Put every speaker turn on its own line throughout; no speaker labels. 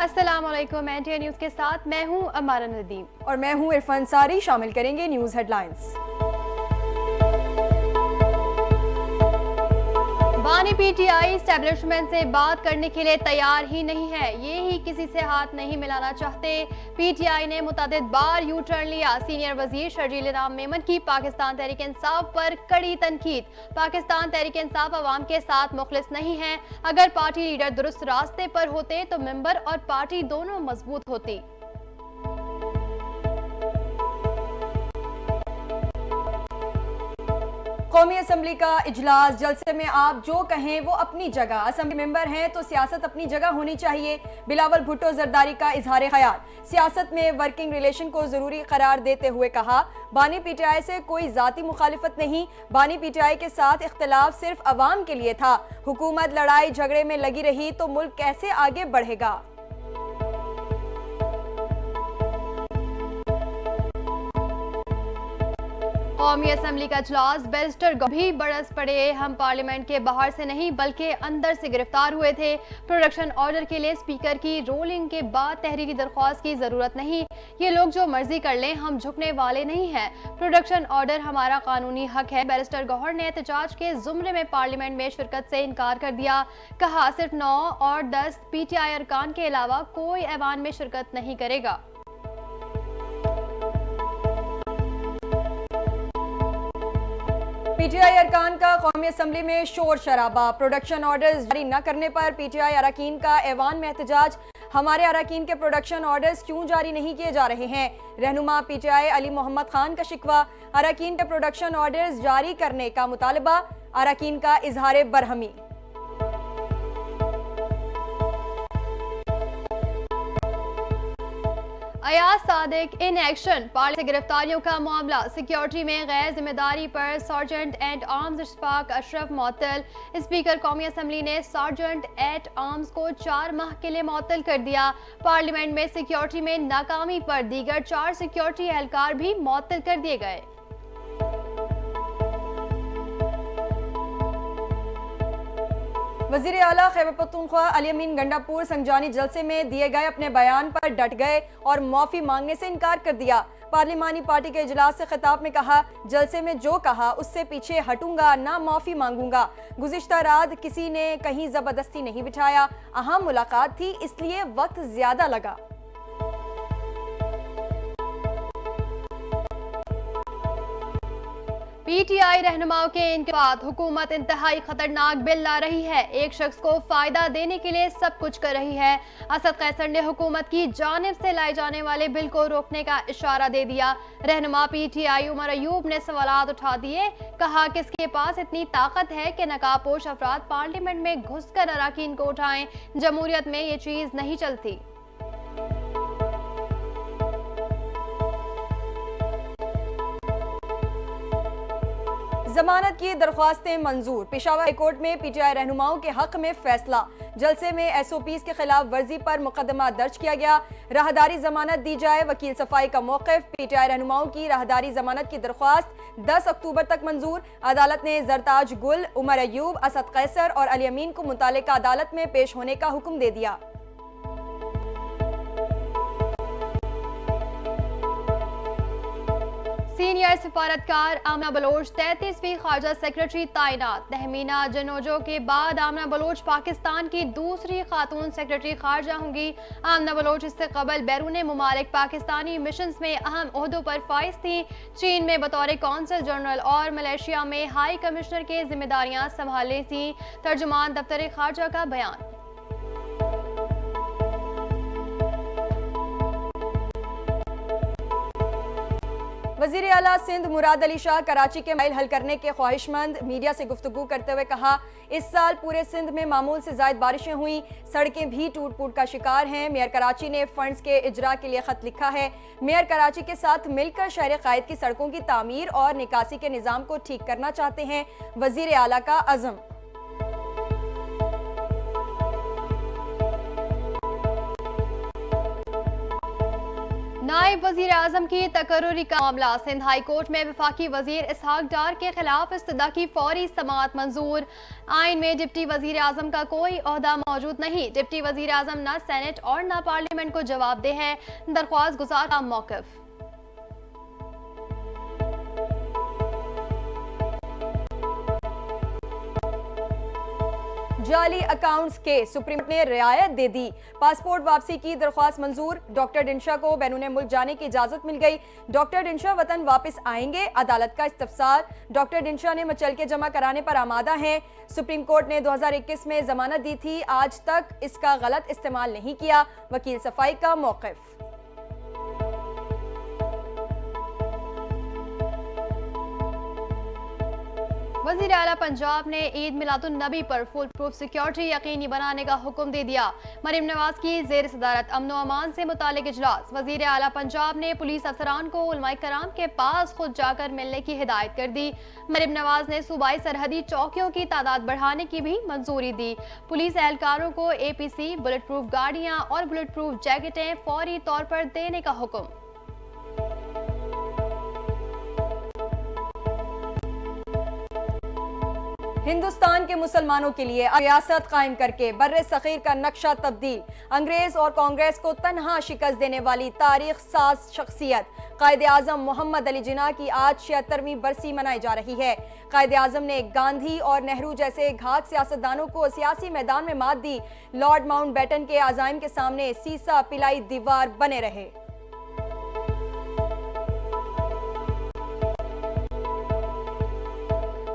अस्सलाम वालेकुम। NTA news के साथ मैं हूं अमारा नदीम
और मैं हूं इरफान सारी। शामिल करेंगे न्यूज़ हेडलाइंस।
बानी पीटीआई एस्टेब्लिशमेंट से बात करने के लिए तैयार ही नहीं है, ये ही किसी से हाथ नहीं मिलाना चाहते। पीटीआई ने मुतअद्दिद बार यू टर्न लिया। सीनियर वजीर शर्जील इनाम मेमन की पाकिस्तान तहरीक इंसाफ पर कड़ी तनकीद। पाकिस्तान तहरीक इंसाफ अवाम के साथ मुखलिस नहीं है। अगर पार्टी लीडर दुरुस्त रास्ते पर होते तो मेंबर और पार्टी दोनों मजबूत होती।
कौमी असम्बली का इजलास, जलसे में आप जो कहें वो अपनी जगह। असम्बली मेंबर हैं तो सियासत अपनी जगह होनी चाहिए। बिलावल भुट्टो जरदारी का इजहार ख्याल। सियासत में वर्किंग रिलेशन को जरूरी करार देते हुए कहा, बानी पीटीआई से कोई जाती मुखालिफत नहीं, बानी पीटीआई के साथ इख्तिलाफ सिर्फ अवाम के लिए था। हुकूमत लड़ाई झगड़े में लगी रही तो मुल्क कैसे आगे बढ़ेगा।
कौमी असम्बली का इजलास, बैरिस्टर भी बरस पड़े। हम पार्लियामेंट के बाहर से नहीं बल्कि अंदर से गिरफ्तार हुए थे। प्रोडक्शन ऑर्डर के लिए स्पीकर की रोलिंग के बाद तहरीरी दरख्वास्त की जरूरत नहीं। ये लोग जो मर्जी कर लें, हम झुकने वाले नहीं हैं। प्रोडक्शन ऑर्डर हमारा कानूनी हक है। बैरिस्टर गौहर ने एहतजाज के जुमरे में पार्लियामेंट में शिरकत से इनकार कर दिया। कहा, सिर्फ 9 और 10 पीटीआई अरकान के अलावा कोई ऐवान में शिरकत नहीं करेगा।
पीटीआई अरकान का कौमी असम्बली में शोर शराबा। प्रोडक्शन ऑर्डर्स जारी न करने पर पीटीआई अरकान का ऐवान में एहतजाज। हमारे अरकान के प्रोडक्शन ऑर्डर्स क्यों जारी नहीं किए जा रहे हैं। रहनुमा पीटीआई अली मोहम्मद खान का शिकवा। अरकान के प्रोडक्शन ऑर्डर्स जारी करने का मुतालबा। अरकान का इजहार बरहमी।
Ayaz Sadiq in action. Parliament से गिरफ्तारियों का मामला। सिक्योरिटी में गैर जिम्मेदारी पर sergeant at arms Ishfaq Ashraf मुअत्तल। स्पीकर कौमी असम्बली ने सार्जेंट एट आर्म्स को 4 माह के लिए मुअत्तल कर दिया। पार्लियामेंट में सिक्योरिटी में नाकामी पर दीगर 4 सिक्योरिटी एहलकार भी मुअत्तल कर दिए गए।
वज़ीर आला खैबर पख्तूनख्वा अली अमीन गंडापुर संगजानी जलसे में दिए गए अपने बयान पर डट गए और माफी मांगने से इनकार कर दिया। पार्लिमानी पार्टी के इजलास से खिताब में कहा, जलसे में जो कहा उससे पीछे हटूंगा, ना माफी मांगूंगा। गुज़िश्ता रात किसी ने कहीं जबरदस्ती नहीं बिठाया, अहम मुलाकात थी इसलिए वक्त ज्यादा लगा।
पीटीआई रहनुमाओं के इनके बाद हुकूमत इंतहाई खतरनाक बिल ला रही है। एक शख्स को फायदा देने के लिए सब कुछ कर रही है। असद कैसर ने हुकूमत की जानिब से लाए जाने वाले बिल को रोकने का इशारा दे दिया। रहनुमा पीटीआई उमर अयूब ने सवालात उठा दिए। कहा, किसके पास इतनी ताकत है कि नकाबपोश अफराद पार्लियामेंट में घुसकर अरकान को उठाएं। जमहूरियत में ये चीज नहीं चलती।
जमानत की दरख्वास्तें मंजूर। पेशावर हाई कोर्ट में पीटीआई रहनुमाओं के हक में फैसला। जलसे में एसओपीज के खिलाफ वर्जी पर मुकदमा दर्ज किया गया। राहदारी जमानत दी जाए, वकील सफाई का मौक़िफ़। पीटीआई रहनुमाओं की राहदारी जमानत की दरख्वास्त 10 अक्टूबर तक मंजूर। अदालत ने जरताज गुल, उमर अयूब, असद कैसर और अली अमीन को मुतालिका अदालत में पेश होने का हुक्म दे दिया।
सीनियर सिफारतकार आमना बलोच 33वीं खारजा सेक्रेटरी तैनात। तहमीना जनोजो के बाद आमना बलोच पाकिस्तान की दूसरी खातून सेक्रेटरी खारजा होंगी। आमना बलोच इससे कबल बैरून मुमालिक पाकिस्तानी मिशंस में अहम ओहदों पर फाइज थी। चीन में बतौर कौंसल जनरल और मलेशिया में हाई कमिश्नर के जिम्मेदारियां संभाली थी। तर्जुमान दफ्तर खारजा का बयान।
वज़ीर आला सिंध मुराद अली शाह कराची के मसले हल करने के ख्वाहिशमंद। मीडिया से गुफ्तगू करते हुए कहा, इस साल पूरे सिंध में मामूल से ज़ायद बारिशें हुई, सड़कें भी टूट फूट का शिकार हैं। मेयर कराची ने फंड्स के इजरा के लिए खत लिखा है। मेयर कराची के साथ मिलकर शहर कायद की सड़कों की तामीर और निकासी के निज़ाम को ठीक करना चाहते हैं। वज़ीर आला का अज़म।
नायब वजीर आजम की तकर्रुरी का मामला। सिंध हाई कोर्ट में वफाकी वजीर इसहाक डार के खिलाफ इस्तदा की फौरी समाअत मंजूर। आइन में डिप्टी वजीर आजम का कोई ओहदा मौजूद नहीं। डिप्टी वजीर आजम न सेनेट और न पार्लियामेंट को जवाबदेह है। दरख्वास्त गुजार का मौक़िफ।
जाली अकाउंट्स के सुप्रीम कोर्ट ने रियायत दे दी। पासपोर्ट वापसी की दरख्वास्त मंजूर। डॉक्टर डिंशा को बैरून मुल्क जाने की इजाजत मिल गई। डॉक्टर डिंशा वतन वापस आएंगे, अदालत का इस्तफसार। डॉक्टर डिंशा ने मुचलके जमा कराने पर आमादा हैं। सुप्रीम कोर्ट ने 2021 में जमानत दी थी, आज तक इसका गलत इस्तेमाल नहीं किया। वकील सफाई का मौक़िफ।
वज़ीर आला पंजाब ने ईद मिलादुन नबी पर फुल प्रूफ सिक्योरिटी यकीनी बनाने का हुक्म दे दिया। मरीम नवाज की ज़ेर सदारत अमन व अमान से मुतालिक इजलास। वज़ीर आला पंजाब ने पुलिस अफसरान को उलमाए कराम के पास खुद जाकर मिलने की हिदायत कर दी। मरीम नवाज ने सूबाई सरहदी चौकियों की तादाद बढ़ाने की भी मंजूरी दी। पुलिस एहलकारों को APC, बुलेट प्रूफ गाड़ियाँ और बुलेट प्रूफ जैकेटें फौरी तौर पर देने का हुक्म।
हिंदुस्तान के मुसलमानों के लिए रियासत कायम करके बर्रे सगीर का नक्शा तब्दील। अंग्रेज और कांग्रेस को तन्हा शिकस्त देने वाली तारीख साज शख्सियत कायदे आजम मोहम्मद अली जिन्ना की आज 76वीं बरसी मनाई जा रही है। कायदे आजम ने गांधी और नेहरू जैसे घात सियासतदानों को सियासी मैदान में मात दी। लॉर्ड माउंटबेटन के अज़ाइम के सामने सीसा पिलाई दीवार बने रहे।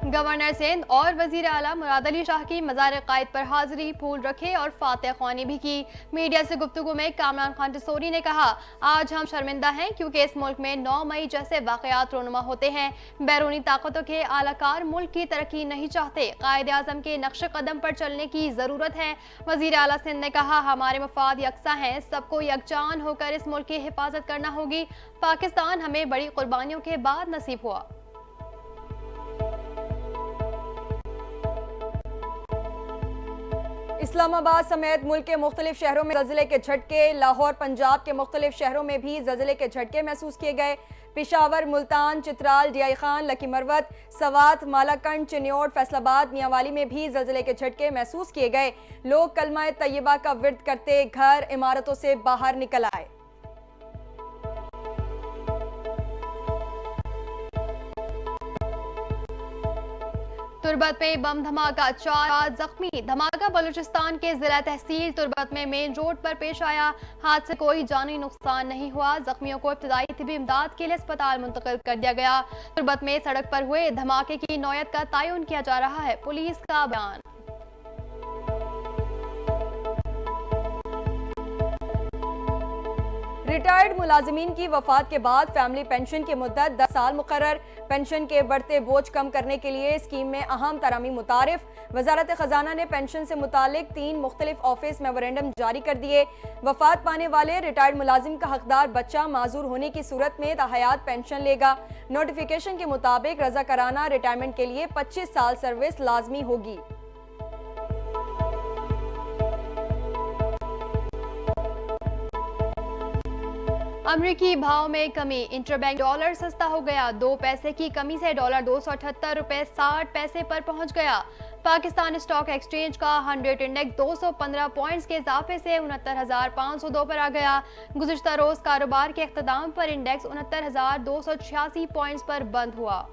गवर्नर सिंध और वजीर आला मुराद अली शाह की मज़ार कायद पर हाजिरी, फूल रखे और फातह ख्वानी भी की। मीडिया से गुफ्तगू में कामरान खान टिसोरी ने कहा, आज हम शर्मिंदा हैं क्योंकि इस मुल्क में 9 मई जैसे वाक़यात रोनुमा होते हैं। बैरूनी ताकतों के आलाकार मुल्क की तरक्की नहीं चाहते। कायदे आज़म के नक्श कदम पर चलने की ज़रूरत है। वजीर आला सिंध ने कहा, हमारे मफाद यकसा हैं, सबको यकजान होकर इस मुल्क की हिफाजत करना होगी। पाकिस्तान हमें बड़ी कुर्बानियों के बाद नसीब हुआ।
इस्लामाबाद समेत मुल्क के मुख्तलिफ शहरों में ज़लज़ले के झटके। लाहौर पंजाब के मुख्तलिफ शहरों में भी ज़लज़ले के झटके महसूस किए गए। पेशावर, मुल्तान, चित्राल, डियाई खान, लकी मरवत, सवात, मालाकंड, चिन्योट, फैसलाबाद, मियांवाली में भी ज़लज़ले के झटके महसूस किए गए। लोग कलमा तैयबा का विर्द करते घर इमारतों से बाहर निकल आए।
तुर्बत में बम धमाका, 4 जख्मी। धमाका बलूचिस्तान के जिला तहसील तुर्बत में मेन रोड पर पेश आया। हादसे से कोई जानी नुकसान नहीं हुआ। जख्मियों को इब्तदाई तिब्बी इमदाद के लिए अस्पताल मुंतकिल कर दिया गया। तुर्बत में सड़क पर हुए धमाके की नौयत का तयन किया जा रहा है। पुलिस का बयान।
रिटायर्ड मुलाजिमीन की वफात के बाद फैमिली पेंशन की मुद्दत 10 साल मुकर्रर। पेंशन के बढ़ते बोझ कम करने के लिए स्कीम में अहम तरामी मुतारिफ। वजारत खजाना ने पेंशन से मुतालिक 3 मुख्तलिफ ऑफिस मेमोरेंडम जारी कर दिए। वफात पाने वाले रिटायर्ड मुलाजिम का हकदार बच्चा माजूर होने की सूरत में ताहयात पेंशन लेगा। नोटिफिकेशन के मुताबिक रजा कराना रिटायरमेंट के लिए 25 साल सर्विस लाजमी होगी।
अमरीकी भाव में कमी। इंटरबैंक डॉलर सस्ता हो गया। 2 पैसे की कमी से डॉलर 278 रुपए 60 पैसे पर पहुंच गया। पाकिस्तान स्टॉक एक्सचेंज का 100 इंडेक्स 215 पॉइंट्स के इजाफे से 69,502 पर आ गया। गुज़िश्ता रोज कारोबार के इख्तिताम पर इंडेक्स 69,286 पॉइंट्स पर बंद हुआ।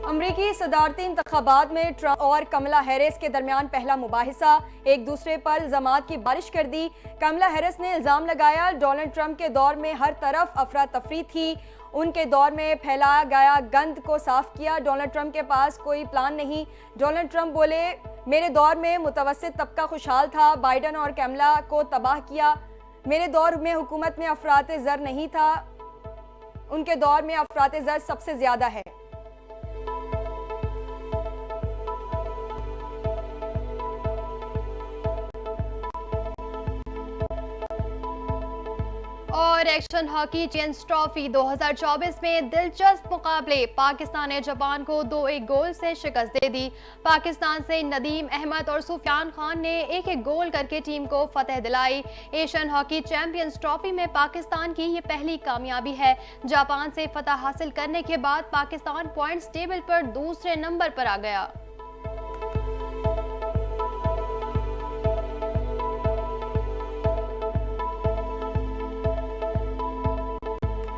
अमरीकी सदारती इंतखाबात में ट्रंप और कमला हैरिस के दरमियान पहला मुबाहिसा। एक दूसरे पर इल्जामात की बारिश कर दी। कमला हैरिस ने इल्जाम लगाया, डोनाल्ड ट्रंप के दौर में हर तरफ अफरा तफरी थी। उनके दौर में फैलाया गया गंद को साफ किया। डोनाल्ड ट्रंप के पास कोई प्लान नहीं। डोनाल्ड ट्रंप बोले, मेरे दौर में मुतवस्सित तबका खुशहाल था, बाइडन और कमला को तबाह किया। मेरे दौर में हुकूमत में अफरात ज़र नहीं था, उनके दौर में अफरात ज़र सबसे ज्यादा है।
और और एक्शन हॉकी चैंपियंस ट्रॉफी 2024 में दिलचस्प मुकाबले। पाकिस्तान ने जापान को 2-1 गोल से शिकस्त दे दी। पाकिस्तान से नदीम अहमद और सुफियान खान ने एक-एक गोल करके टीम को फतह दिलाई। एशियन हॉकी चैंपियंस ट्रॉफी में पाकिस्तान की ये पहली कामयाबी है। जापान से फतह हासिल करने के बाद पाकिस्तान पॉइंट्स टेबल पर दूसरे नंबर पर आ गया।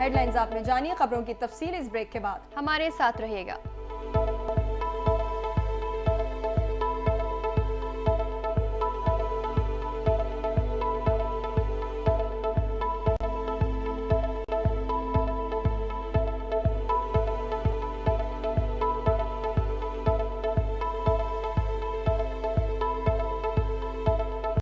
हेडलाइंस आपने जानिए, खबरों की तफसील इस ब्रेक के बाद।
हमारे साथ रहिएगा।